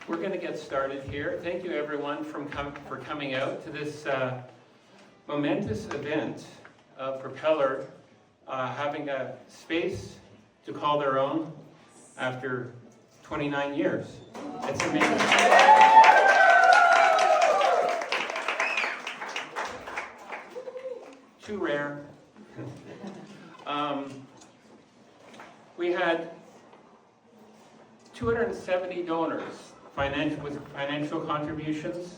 We're going to get started here. Thank you everyone for coming out to this momentous event of Propeller having a space to call their own after 29 years. It's amazing. Too rare. We had 270 donors with financial contributions,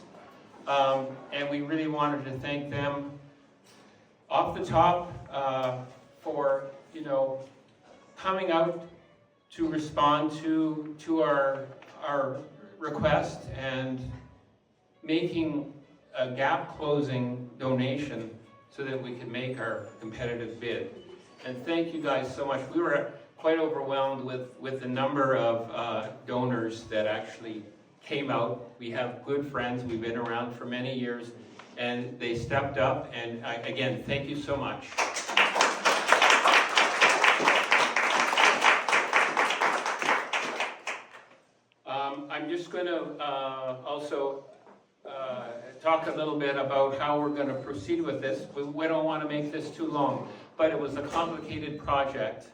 and we really wanted to thank them off the top for coming out to respond to our request and making a gap closing donation so that we could make our competitive bid. And thank you guys so much. We were quite overwhelmed with the number of donors that actually came out. We have good friends, we've been around for many years, and they stepped up, and again, thank you so much. I'm just going to also talk a little bit about how we're going to proceed with this. We don't want to make this too long, but it was a complicated project.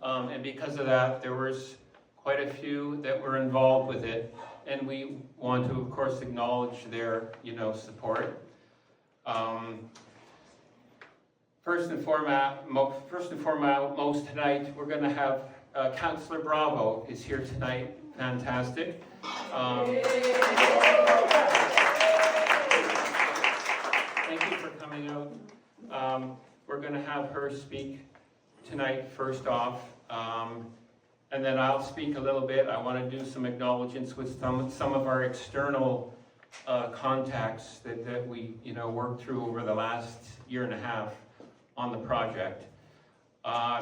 And because of that, there was quite a few that were involved with it, and we want to, of course, acknowledge their, support. First and foremost tonight, we're going to have Councillor Bravo is here tonight. Fantastic. Thank you for coming out. We're going to have her speak tonight first off, and then I'll speak a little bit. I want to do some acknowledgements with some of our external contacts that we worked through over the last year and a half on the project.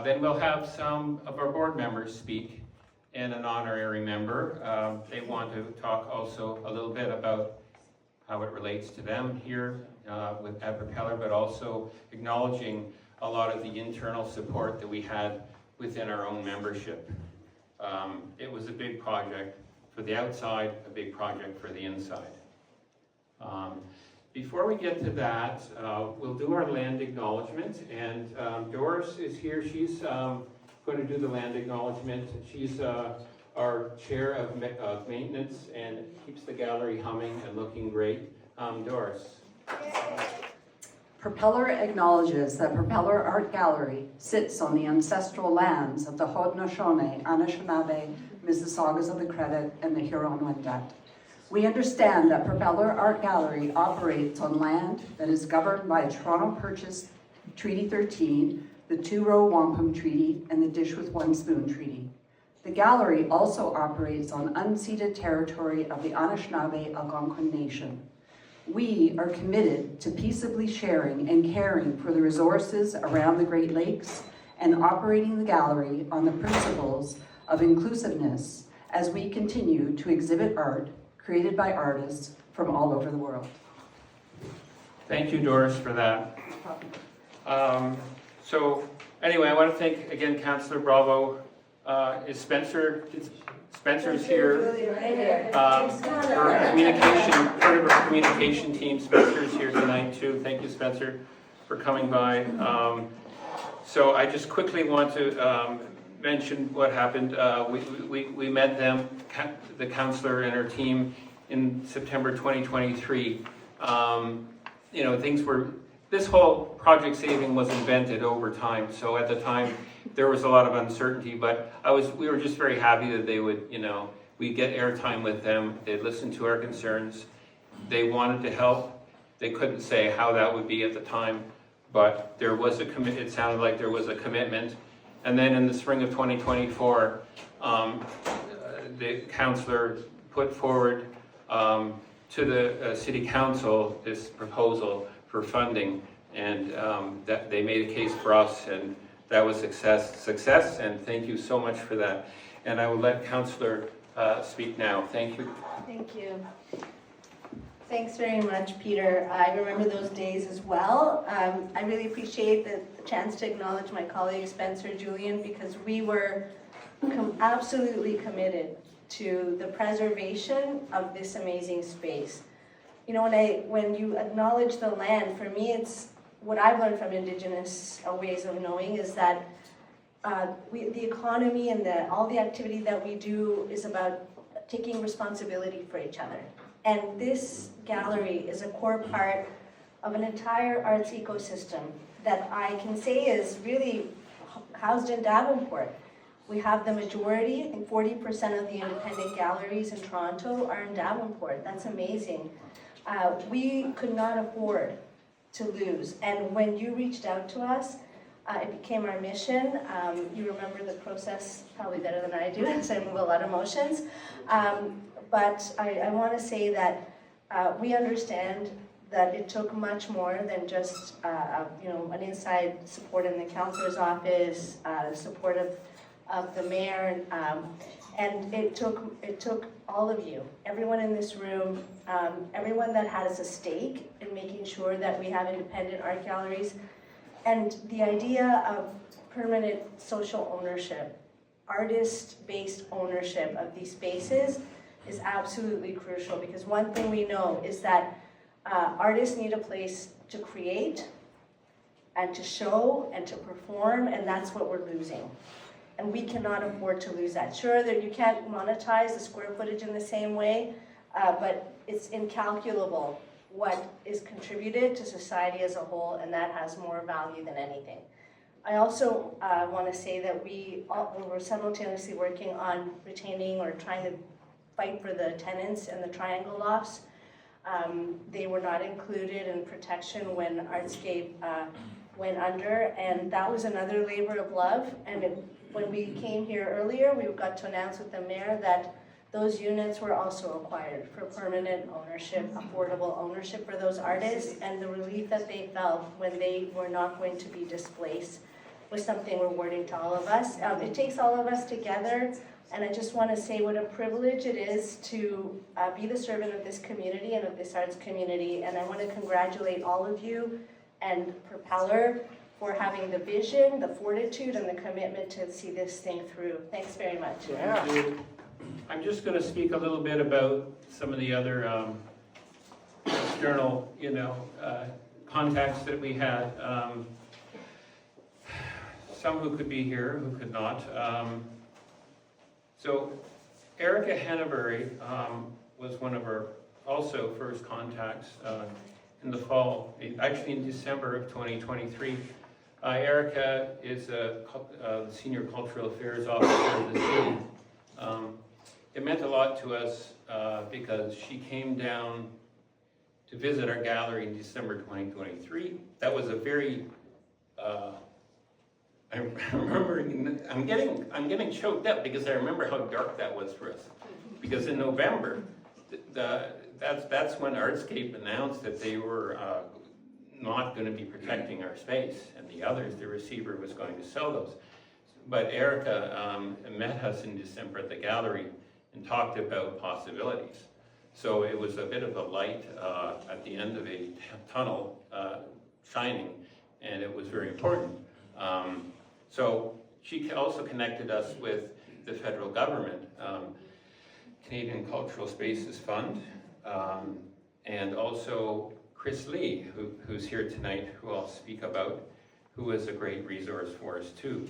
Then we'll have some of our board members speak and an honorary member. They want to talk also a little bit about how it relates to them here at Propeller, but also acknowledging a lot of the internal support that we had within our own membership. It was a big project for the outside, a big project for the inside. Before we get to that, we'll do our land acknowledgement, and Doris is here. She's going to do the land acknowledgement. She's our chair of maintenance and keeps the gallery humming and looking great. Doris. Propeller acknowledges that Propeller Art Gallery sits on the ancestral lands of the Haudenosaunee, Anishinaabe, Mississaugas of the Credit, and the Huron-Wendat. We understand that Propeller Art Gallery operates on land that is governed by Toronto Purchase Treaty 13, the Two-Row Wampum Treaty, and the Dish with One Spoon Treaty. The gallery also operates on unceded territory of the Anishinaabe Algonquin Nation. We are committed to peaceably sharing and caring for the resources around the Great Lakes and operating the gallery on the principles of inclusiveness as we continue to exhibit art created by artists from all over the world. Thank you, Doris, for that. So anyway, I want to thank again Councillor Bravo. Is Spencer's here. Part of our communication team. Spencer's here tonight too. Thank you, Spencer, for coming by. So I just quickly want to mention what happened. We met them, the councillor and her team, in September 2023. Things were. This whole project saving was invented over time. So at the time, there was a lot of uncertainty, but we were just very happy that they would, we'd get airtime with them. They'd listen to our concerns. They wanted to help. They couldn't say how that would be at the time, but there was it sounded like there was a commitment. And then in the spring of 2024, the councillor put forward to the city council this proposal for funding, and that they made a case for us, and that was success, and thank you so much for that. And I will let Councillor speak now. Thank you. Thank you. Thanks very much, Peter. I remember those days as well. I really appreciate the chance to acknowledge my colleagues Spencer, Julian, because we were absolutely committed to the preservation of this amazing space. You know, when you acknowledge the land, for me, it's what I've learned from Indigenous ways of knowing is that the economy and all the activity that we do is about taking responsibility for each other. And this gallery is a core part of an entire arts ecosystem that I can say is really housed in Davenport. We have the majority, I think 40% of the independent galleries in Toronto are in Davenport. That's amazing. We could not afford to lose. And when you reached out to us, it became our mission. You remember the process probably better than I do, because I move a lot of motions. But I want to say that we understand that it took much more than just an inside support in the councillor's office, support of the mayor, and it took all of you, everyone in this room, everyone that has a stake in making sure that we have independent art galleries, and the idea of permanent social ownership, artist-based ownership of these spaces is absolutely crucial, because one thing we know is that artists need a place to create and to show and to perform, and that's what we're losing. And we cannot afford to lose that. Sure, that you can't monetize the square footage in the same way, but it's incalculable what is contributed to society as a whole, and that has more value than anything. I also want to say that we're simultaneously working on retaining or trying to fight for the tenants and the triangle lofts. They were not included in protection when Artscape went under, and that was another labor of love. And when we came here earlier, we got to announce with the mayor that those units were also acquired for permanent ownership, affordable ownership for those artists, and the relief that they felt when they were not going to be displaced was something rewarding to all of us. It takes all of us together, and I just want to say what a privilege it is to be the servant of this community and of this arts community, and I want to congratulate all of you and Propeller for having the vision, the fortitude, and the commitment to see this thing through. Thanks very much. Yeah. Thank you. I'm just going to speak a little bit about some of the other external, contacts that we had. Some who could be here, who could not. So Erica Henneberry was one of our also first contacts in the fall, actually in December of 2023. Erica is the Senior Cultural Affairs Officer of the city. It meant a lot to us because she came down to visit our gallery in December 2023. That was a very, I'm remembering, I'm getting choked up because I remember how dark that was for us. Because in November, that's when Artscape announced that they were not going to be protecting our space, and the others, the receiver was going to sell those. But Erica met us in December at the gallery and talked about possibilities. So it was a bit of a light at the end of a tunnel shining, and it was very important. So she also connected us with the federal government, Canadian Cultural Spaces Fund, and also Chris Lee, who's here tonight, who I'll speak about, who is a great resource for us too.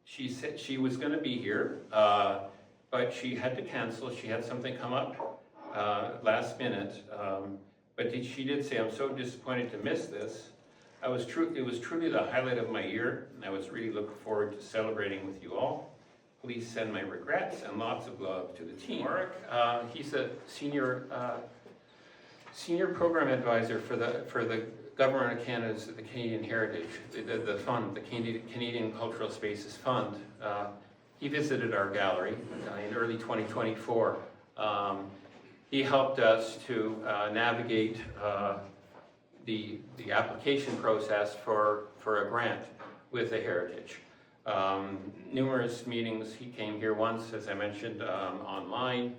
She said she was going to be here, but she had to cancel. She had something come up last minute, but she did say, "I'm so disappointed to miss this. It was truly the highlight of my year, and I was really looking forward to celebrating with you all. Please send my regrets and lots of love to the team." Mark, he's a senior program advisor for the Government of Canada's the Canadian Heritage, the fund, the Canadian Cultural Spaces Fund. He visited our gallery in early 2024. He helped us to navigate the application process for a grant with the Heritage. Numerous meetings. He came here once, as I mentioned, online.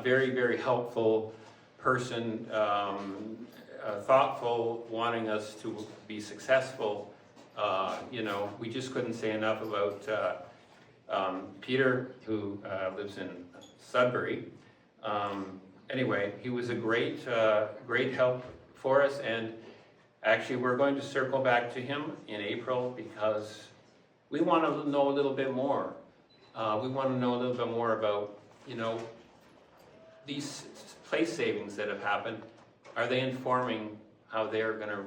Very, very helpful person, thoughtful, wanting us to be successful. We just couldn't say enough about Peter, who lives in Sudbury. Anyway, he was a great help for us, and actually we're going to circle back to him in April because we want to know a little bit more. We want to know a little bit more about, these place savings that have happened. Are they informing how they're going to,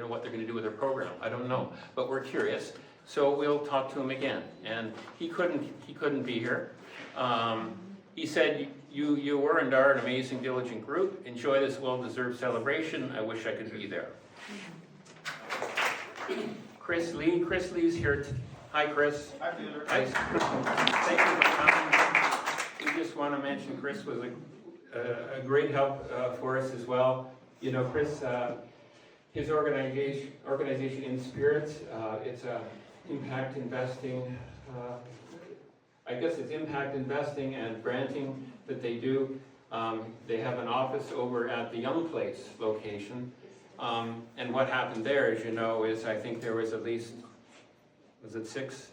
what they're going to do with their program? I don't know, but we're curious. So we'll talk to him again. And he couldn't be here. He said, you were and are an amazing, diligent group. Enjoy this well-deserved celebration. I wish I could be there. Chris Lee's here. Hi, Chris. Hi, Peter. Nice. Thank you for coming. We just want to mention Chris was a great help for us as well. Chris, his organization In Spirits, it's impact investing. I guess it's impact investing and granting that they do. They have an office over at the Young Place location. And what happened there, as you know, is I think there was at least, was it 6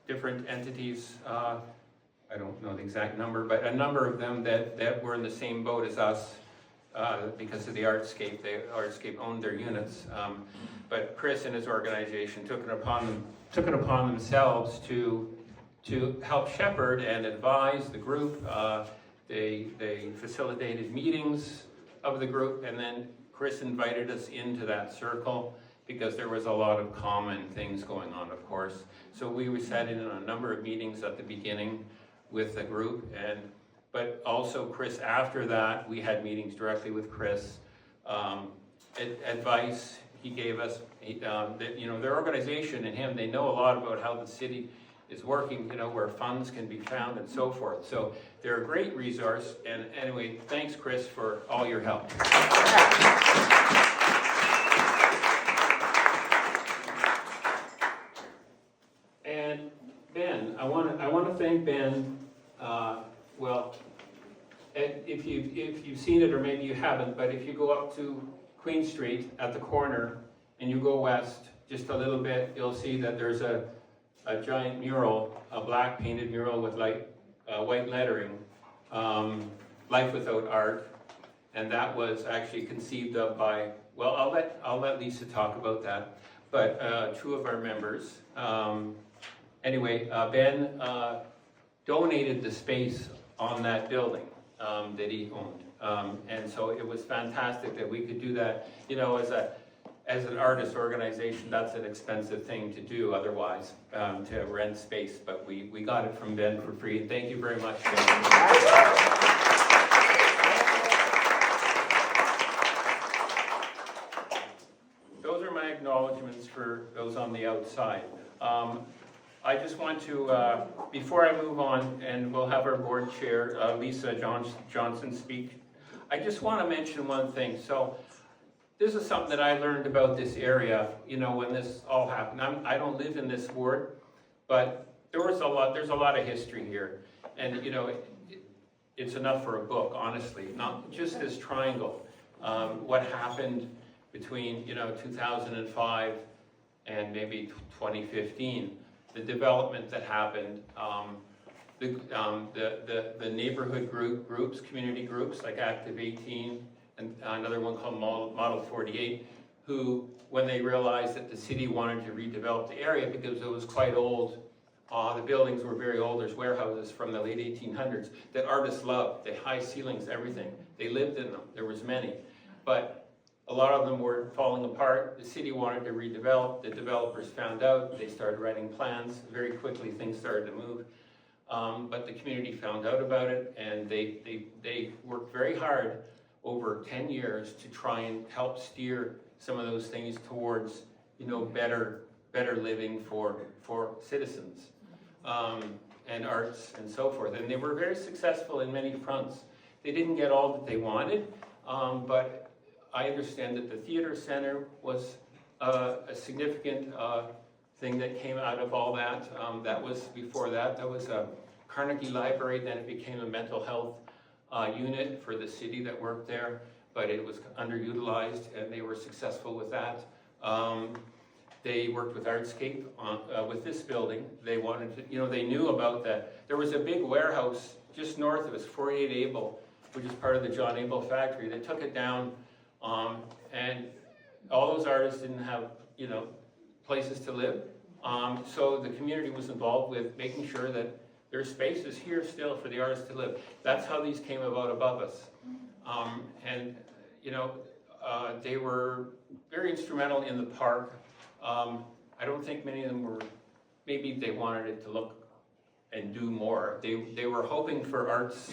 different entities? I don't know the exact number, but a number of them that were in the same boat as us because of the Artscape. Artscape owned their units. But Chris and his organization took it upon themselves to help shepherd and advise the group. They facilitated meetings of the group, and then Chris invited us into that circle because there was a lot of common things going on, of course. So we sat in on a number of meetings at the beginning with the group, but also Chris, after that, we had meetings directly with Chris. Advice he gave us, their organization and him, they know a lot about how the city is working, where funds can be found and so forth. So they're a great resource. And anyway, thanks, Chris, for all your help. And Ben, I want to thank Ben. If you've seen it, or maybe you haven't, but if you go up to Queen Street at the corner and you go west just a little bit, you'll see that there's a giant mural, a black painted mural with white lettering, Life Without Art, and that was actually conceived of by, I'll let Lisa talk about that, but 2 of our members. Ben donated the space on that building that he owned, and so it was fantastic that we could do that. As an artist organization, that's an expensive thing to do otherwise, to rent space, but we got it from Ben for free, and thank you very much, Ben. Those are my acknowledgements for those on the outside. I just want to, before I move on, and we'll have our board chair, Lisa Johnson, speak, I just want to mention one thing. So this is something that I learned about this area, when this all happened. I don't live in this ward, but there's a lot of history here. And, it's enough for a book, honestly, not just this triangle. What happened between, 2005 and maybe 2015, the development that happened, the neighborhood groups, community groups like Active 18, and another one called Model 48, who, when they realized that the city wanted to redevelop the area because it was quite old, the buildings were very old, there's warehouses from the late 1800s that artists loved, the high ceilings, everything. They lived in them, there was many. But a lot of them were falling apart. The city wanted to redevelop, the developers found out, they started writing plans, very quickly things started to move. But the community found out about it, and they worked very hard over 10 years to try and help steer some of those things towards, better living for citizens, and arts and so forth. And they were very successful in many fronts. They didn't get all that they wanted, but I understand that the theater center was a significant thing that came out of all that. That was before that was a Carnegie Library, then it became a mental health unit for the city that worked there, but it was underutilized and they were successful with that. They worked with Artscape with this building. They wanted to, they knew about that. There was a big warehouse just north of us, 48 Abel, which is part of the John Abel factory. They took it down, and all those artists didn't have, places to live. So the community was involved with making sure that there's spaces here still for the artists to live. That's how these came about above us. They were very instrumental in the park. I don't think many of them were, maybe they wanted it to look and do more. They were hoping for arts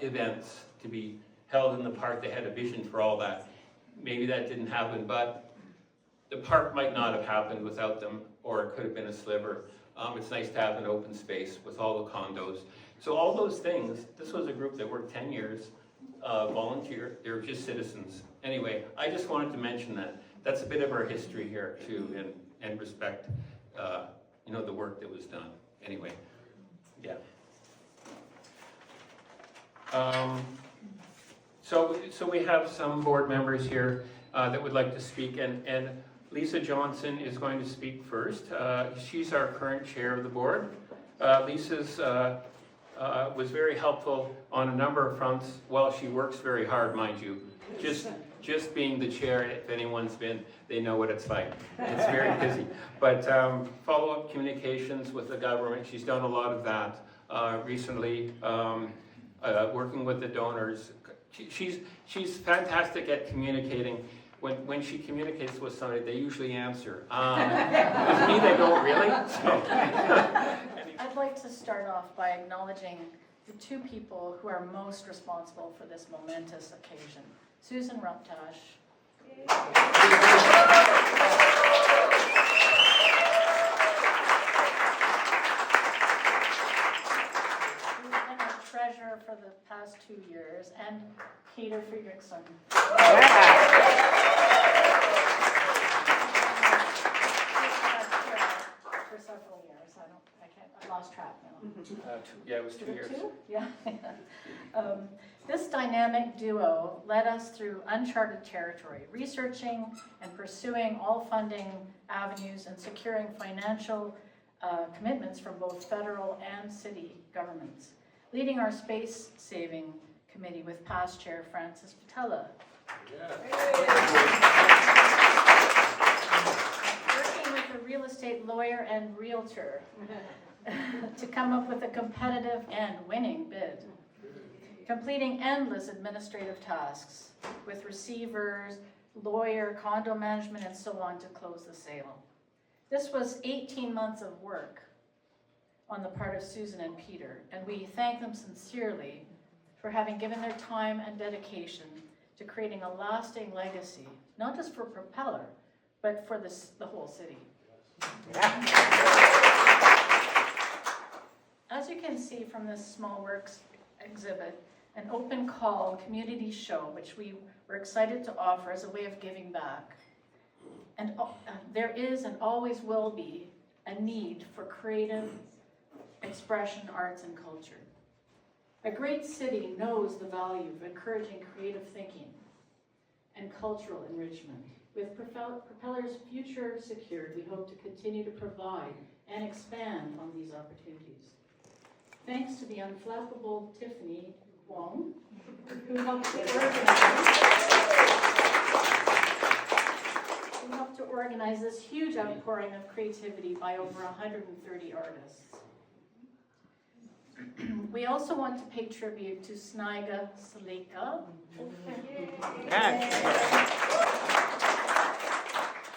events to be held in the park. They had a vision for all that. Maybe that didn't happen, but the park might not have happened without them, or it could have been a sliver. It's nice to have an open space with all the condos. So all those things, this was a group that worked 10 years, volunteer, they were just citizens. Anyway, I just wanted to mention that. That's a bit of our history here too, and respect, the work that was done. Anyway, yeah. So we have some board members here that would like to speak, and Lisa Johnson is going to speak first. She's our current chair of the board. Lisa's was very helpful on a number of fronts. Well, she works very hard, mind you. Just being the chair, if anyone's been, they know what it's like. It's very busy. But follow-up communications with the government, she's done a lot of that recently, working with the donors. She's fantastic at communicating. When she communicates with somebody, they usually answer. With me, they don't really. So. I'd like to start off by acknowledging the two people who are most responsible for this momentous occasion. Susan Ruptash. Who's been our treasurer for the past 2 years, and Peter Friedrichsen. For several years. I lost track now. Yeah, it was 2 years. 2? Yeah. This dynamic duo led us through uncharted territory, researching and pursuing all funding avenues and securing financial commitments from both federal and city governments, leading our space-saving committee with past chair Francis Patella. Working with a real estate lawyer and realtor to come up with a competitive and winning bid. Completing endless administrative tasks with receivers, lawyer, condo management, and so on to close the sale. This was 18 months of work on the part of Susan and Peter, and we thank them sincerely for having given their time and dedication to creating a lasting legacy, not just for Propeller, but for the whole city. As you can see from this Small Works exhibit, an open call community show, which we were excited to offer as a way of giving back. And there is and always will be a need for creative expression, arts, and culture. A great city knows the value of encouraging creative thinking and cultural enrichment. With Propeller's future secured, we hope to continue to provide and expand on these opportunities. Thanks to the unflappable Tiffany Wong, who helped to organize this huge outpouring of creativity by over 130 artists. We also want to pay tribute to Snaiga Salika,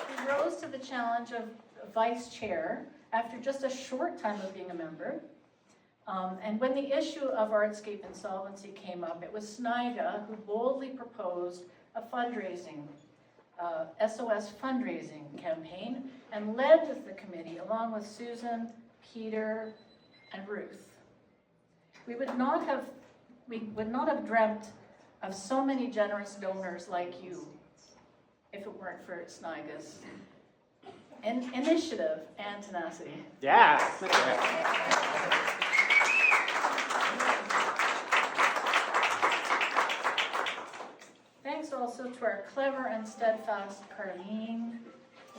who rose to the challenge of vice chair after just a short time of being a member. And when the issue of Artscape insolvency came up, it was Snaiga who boldly proposed a fundraising, SOS fundraising campaign, and led the committee along with Susan, Peter, and Ruth. We would not have dreamt of so many generous donors like you if it weren't for Snaiga's initiative and tenacity. Yeah. Thanks also to our clever and steadfast Carleen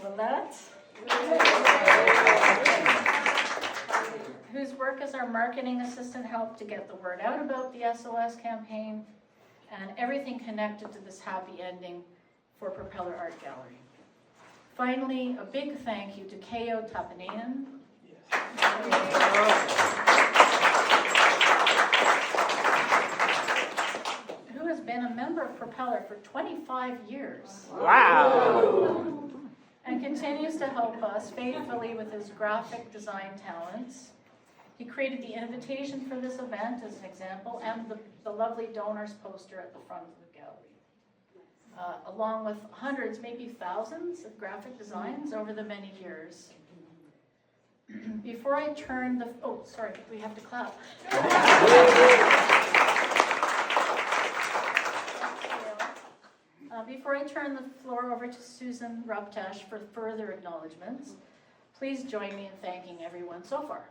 Willette whose work as our marketing assistant helped to get the word out about the SOS campaign and everything connected to this happy ending for Propeller Art Gallery. Finally, a big thank you to K.O. Tapanainen, who has been a member of Propeller for 25 years. Wow! And continues to help us faithfully with his graphic design talents. He created the invitation for this event as an example, and the lovely donors poster at the front of the gallery, along with hundreds, maybe thousands of graphic designs over the many years. Before I turn the, oh, sorry, we have to clap. Before I turn the floor over to Susan Ruptash for further acknowledgements, please join me in thanking everyone so far.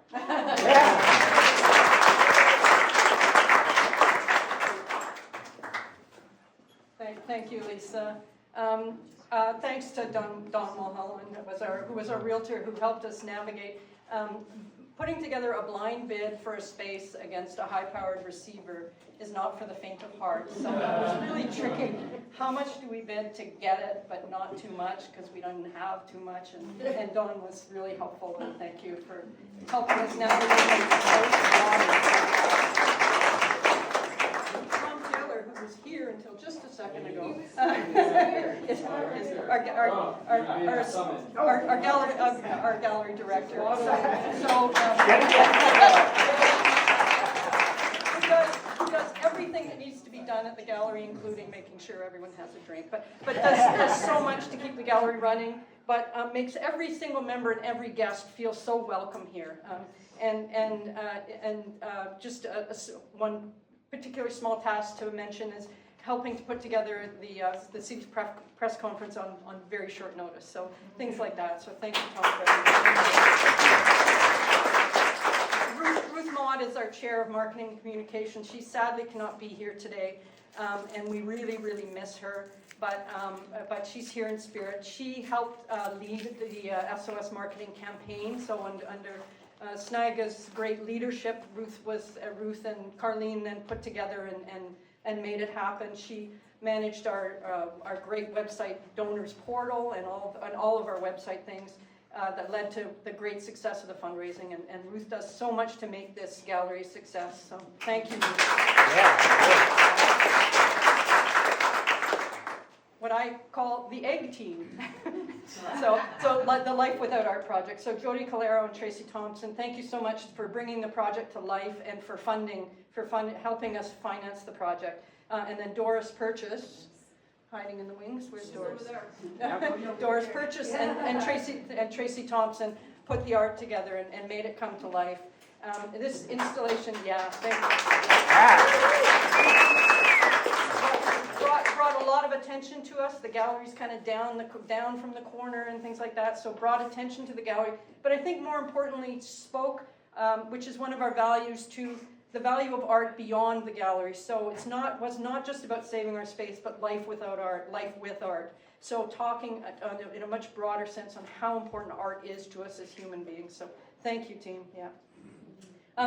Thank you, Lisa. Thanks to Don Mulholland, who was our realtor, who helped us navigate putting together a blind bid for a space against a high-powered receiver is not for the faint of heart. So it was really tricky. How much do we bid to get it, but not too much, because we don't have too much. And Don was really helpful, and thank you for helping us navigate who was here until just a second ago. Our gallery director. Who does everything that needs to be done at the gallery, including making sure everyone has a drink. But does so much to keep the gallery running. But makes every single member and every guest feel so welcome here. Just one particular small task to mention is helping to put together the city's press conference on very short notice. So things like that. So thank you, Tom. Ruth Maude is our chair of marketing and communications. She sadly cannot be here today, and we really, really miss her. But she's here in spirit. She helped lead the SOS marketing campaign. So under Snaga's great leadership, Ruth and Carlene then put together and made it happen. She managed our great website donors portal and all of our website things that led to the great success of the fundraising. And Ruth does so much to make this gallery a success. So thank you, Ruth. What I call the egg team. so the Life Without Art project. So Jody Calero and Tracy Thompson, thank you so much for bringing the project to life and for helping us finance the project. And then Doris Purchase, hiding in the wings. Where's Doris? Over there. Doris Purchase and Tracy Thompson put the art together and made it come to life. This installation, thank you. Brought a lot of attention to us. The gallery's kind of down from the corner and things like that, so brought attention to the gallery. But I think more importantly spoke, which is one of our values, to the value of art beyond the gallery. So was not just about saving our space, but life without art, life with art. So talking in a much broader sense on how important art is to us as human beings. So thank you, team.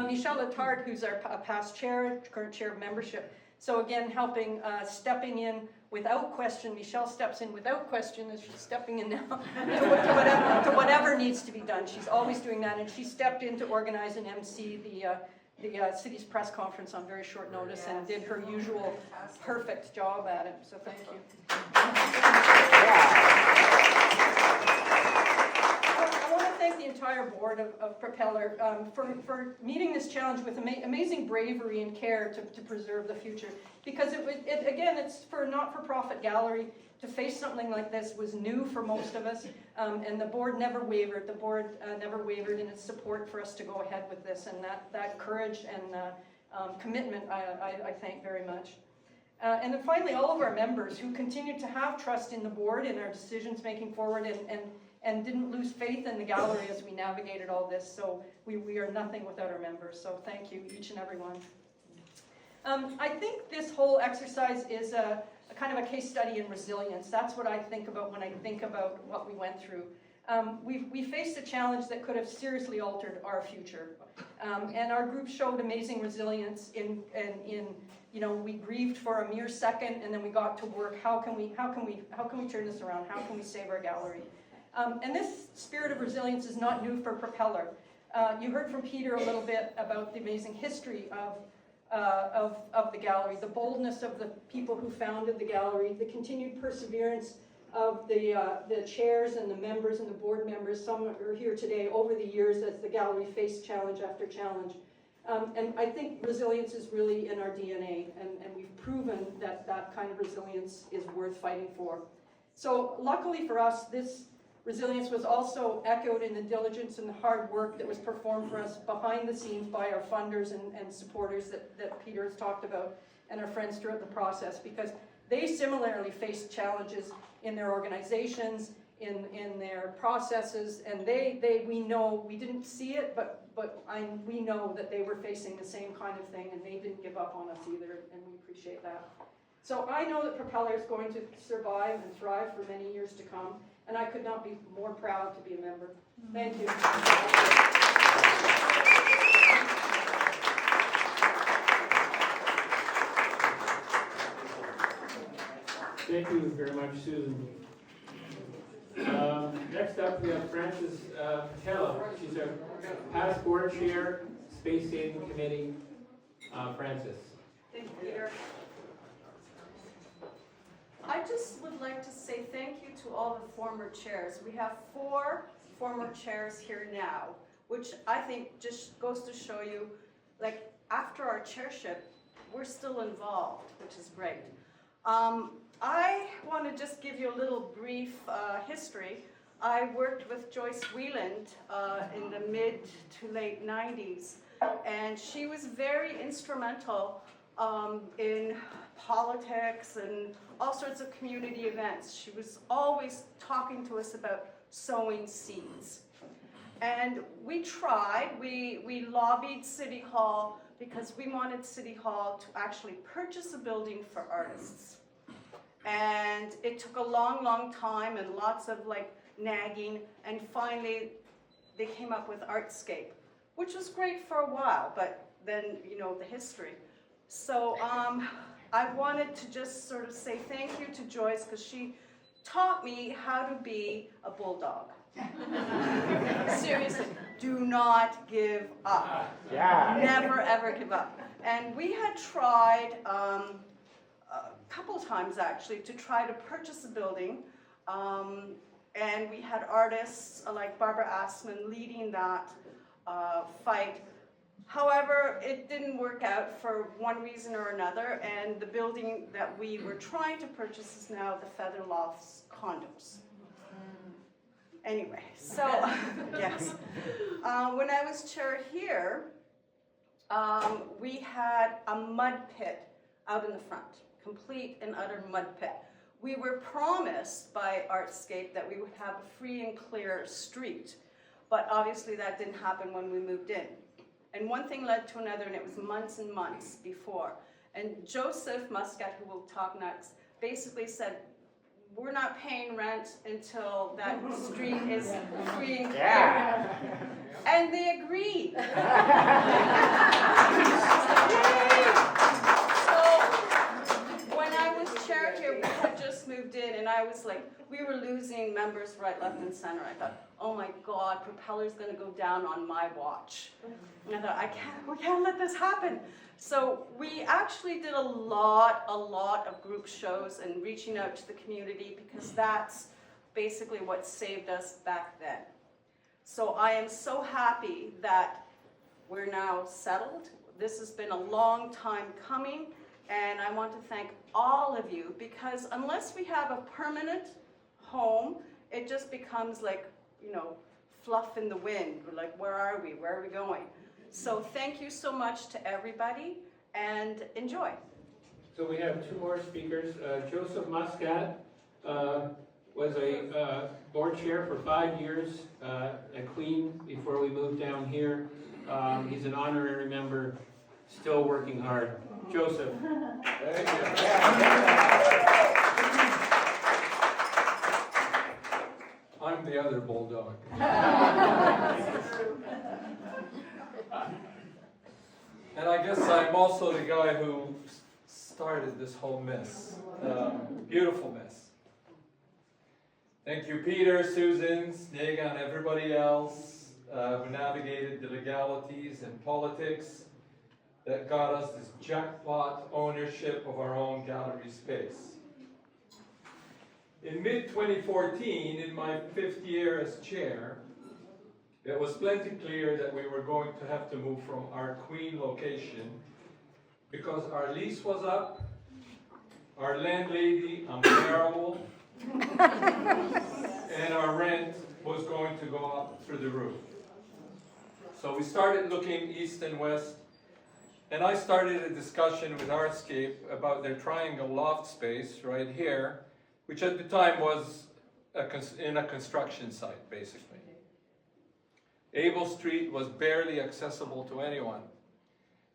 Michelle Letard, who's our past chair, current chair of membership. So again, helping, stepping in without question. Michelle steps in without question as she's stepping in now to whatever needs to be done. She's always doing that, and she stepped in to organize and MC the city's press conference on very short notice and did her usual perfect job at it. So thank you. I want to thank the entire board of Propeller for meeting this challenge with amazing bravery and care to preserve the future. Because it's for a not-for-profit gallery. To face something like this was new for most of us, and the board never wavered. The board never wavered in its support for us to go ahead with this, and that courage and commitment I thank very much. And then finally, all of our members who continue to have trust in the board and our decisions making forward, and didn't lose faith in the gallery as we navigated all this. So we are nothing without our members. So thank you, each and every one. I think this whole exercise is a kind of a case study in resilience. That's what I think about when I think about what we went through. We faced a challenge that could have seriously altered our future. And our group showed amazing resilience in we grieved for a mere second and then we got to work. How can we turn this around? How can we save our gallery? And this spirit of resilience is not new for Propeller. You heard from Peter a little bit about the amazing history of the gallery, the boldness of the people who founded the gallery, the continued perseverance of the chairs and the members and the board members. Some are here today over the years as the gallery faced challenge after challenge. And I think resilience is really in our DNA, and we've proven that that kind of resilience is worth fighting for. So luckily for us, this resilience was also echoed in the diligence and the hard work that was performed for us behind the scenes by our funders and supporters that Peter has talked about, and our friends throughout the process, because they similarly faced challenges in their organizations, in their processes, and we know, we didn't see it, but we know that they were facing the same kind of thing, and they didn't give up on us either, and we appreciate that. So I know that Propeller is going to survive and thrive for many years to come, and I could not be more proud to be a member. Thank you. Thank you very much, Susan. Next up, we have Frances Patella. She's a past board chair, Space Saving Committee. Frances. Thank you, Peter. I just would like to say thank you to all the former chairs. We have 4 former chairs here now, which I think just goes to show you, like, after our chairship, we're still involved, which is great. I want to just give you a little brief history. I worked with Joyce Wieland in the mid to late 90s, and she was very instrumental in politics and all sorts of community events. She was always talking to us about sowing seeds. And we tried, we lobbied City Hall because we wanted City Hall to actually purchase a building for artists. And it took a long, long time and lots of nagging, and finally they came up with Artscape, which was great for a while, but then you know the history. So I wanted to just sort of say thank you to Joyce, because she taught me how to be a bulldog. Seriously, do not give up. Yeah. Never ever give up. And we had tried a couple times actually to try to purchase a building, and we had artists like Barbara Assman leading that fight. However, it didn't work out for one reason or another, and the building that we were trying to purchase is now the Feather Lofts condos. Anyway, so yes. When I was chair here, we had a mud pit out in the front, complete and utter mud pit. We were promised by Artscape that we would have a free and clear street, but obviously that didn't happen when we moved in. And one thing led to another, and it was months and months before. And Joseph Muscat, who will talk next, basically said, we're not paying rent until that street is free and clear. Yeah. And they agreed. So when I was chair here, we had just moved in, and I was like, we were losing members right, left, and center. I thought, oh my God, Propeller's going to go down on my watch. And I thought, we can't let this happen. So we actually did a lot of group shows and reaching out to the community, because that's basically what saved us back then. So I am so happy that we're now settled. This has been a long time coming, and I want to thank all of you, because unless we have a permanent home, it just becomes like, fluff in the wind. We're like, where are we? Where are we going? So thank you so much to everybody, and enjoy. So we have 2 more speakers. Joseph Muscat was a board chair for 5 years at Queen before we moved down here. He's an honorary member, still working hard. Joseph. Thank you. I'm I'm the other bulldog. And I guess I'm also the guy who started this whole mess. Beautiful mess. Thank you, Peter, Susan, Snega, and everybody else who navigated the legalities and politics that got us this jackpot ownership of our own gallery space. In mid-2014, in my 5th year as chair, it was plenty clear that we were going to have to move from our Queen location because our lease was up, our landlady unbearable, and our rent was going to go up through the roof. So we started looking east and west, and I started a discussion with Artscape about their triangle loft space right here, which at the time was in a construction site, basically. Able Street was barely accessible to anyone.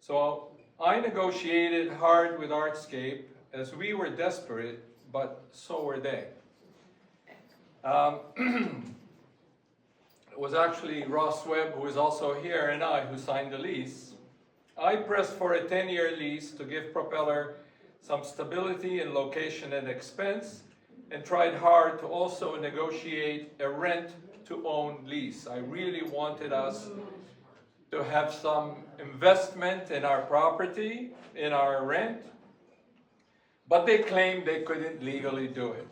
So I negotiated hard with Artscape as we were desperate, but so were they. It was actually Ross Webb, who is also here, and I who signed the lease. I pressed for a 10-year lease to give Propeller some stability in location and expense, and tried hard to also negotiate a rent-to-own lease. I really wanted us to have some investment in our property, in our rent, but they claimed they couldn't legally do it.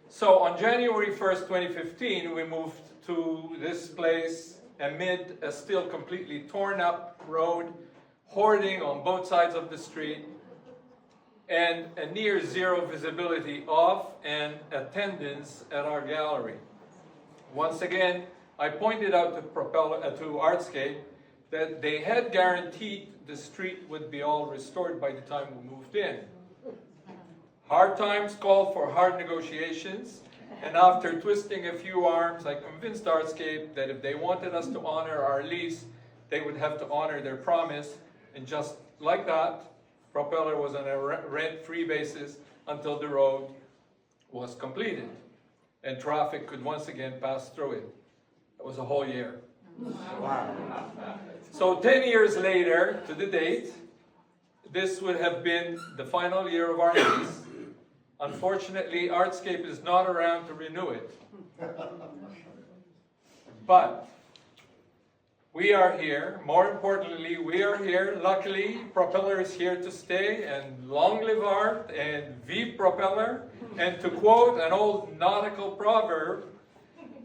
So on January 1st, 2015, we moved to this place amid a still completely torn up road, hoarding on both sides of the street, and a near zero visibility of and attendance at our gallery. Once again, I pointed out to Artscape that they had guaranteed the street would be all restored by the time we moved in. Hard times called for hard negotiations, and after twisting a few arms, I convinced Artscape that if they wanted us to honor our lease, they would have to honor their promise, and just like that, Propeller was on a rent-free basis until the road was completed, and traffic could once again pass through it. It was a whole year. Wow. So 10 years later, to the date, this would have been the final year of our lease. Unfortunately, Artscape is not around to renew it. But we are here. More importantly, we are here. Luckily, Propeller is here to stay, and long live art, and vive Propeller. And to quote an old nautical proverb,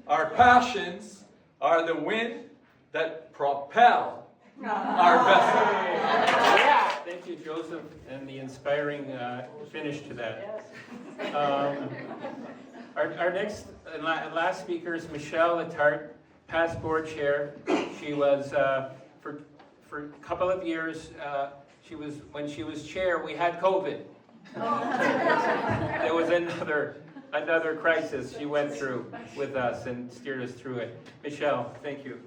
our passions are the wind that propel our vessel. Yeah. Thank you, Joseph, and the inspiring finish to that. Our next and last speaker is Michelle Letarte, past board chair. She was, for a couple of years, when she was chair, we had COVID. There was another crisis she went through with us and steered us through it. Michelle, thank you.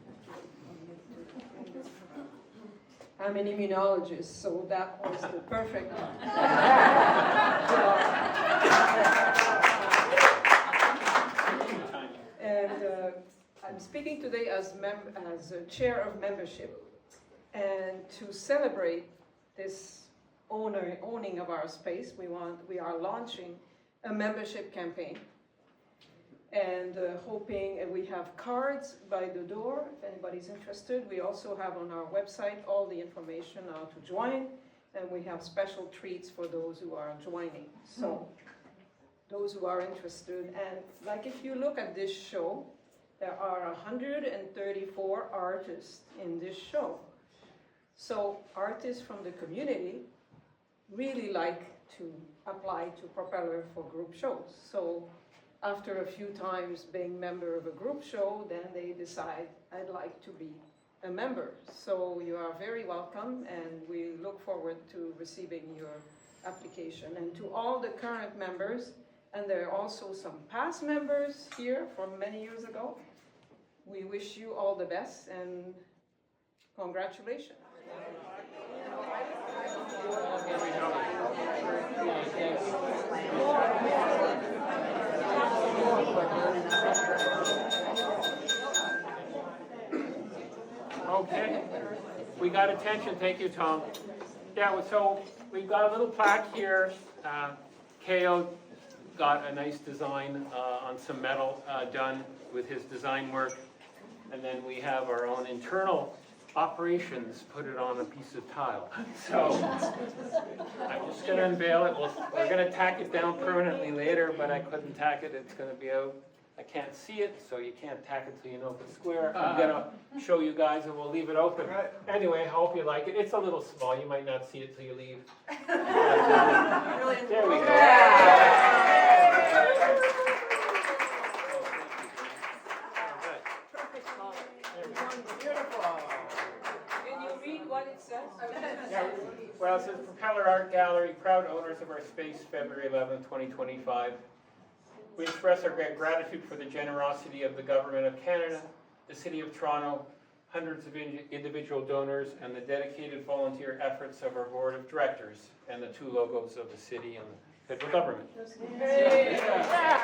I'm an immunologist, so that was the perfect And I'm speaking today as a chair of membership, and to celebrate this owning of our space, we are launching a membership campaign, and hoping, and we have cards by the door if anybody's interested. We also have on our website all the information on how to join, and we have special treats for those who are joining. So those who are interested, and like if you look at this show, there are 134 artists in this show. So artists from the community really like to apply to Propeller for group shows. So after a few times being member of a group show, then they decide, I'd like to be a member. So you are very welcome, and we look forward to receiving your application. And to all the current members, and there are also some past members here from many years ago, we wish you all the best and congratulations. Thanks. Okay. We got attention, thank you, Tom. Yeah, so we've got a little plaque here. Kale got a nice design on some metal done with his design work. And then we have our own internal operations put it on a piece of tile. So I'm just going to unveil it. We're going to tack it down permanently later, but I couldn't tack it. It's going to be out. I can't see it, so you can't tack it till you know if it's square. I'm going to show you guys and we'll leave it open. Anyway, I hope you like it. It's a little small. You might not see it till you leave. There we go. Can you read what it says? Yeah, well, it says Propeller Art Gallery, proud owners of our space, February 11, 2025. We express our great gratitude for the generosity of the Government of Canada, the City of Toronto, hundreds of individual donors, and the dedicated volunteer efforts of our Board of Directors, and the two logos of the city and the federal government. Yeah.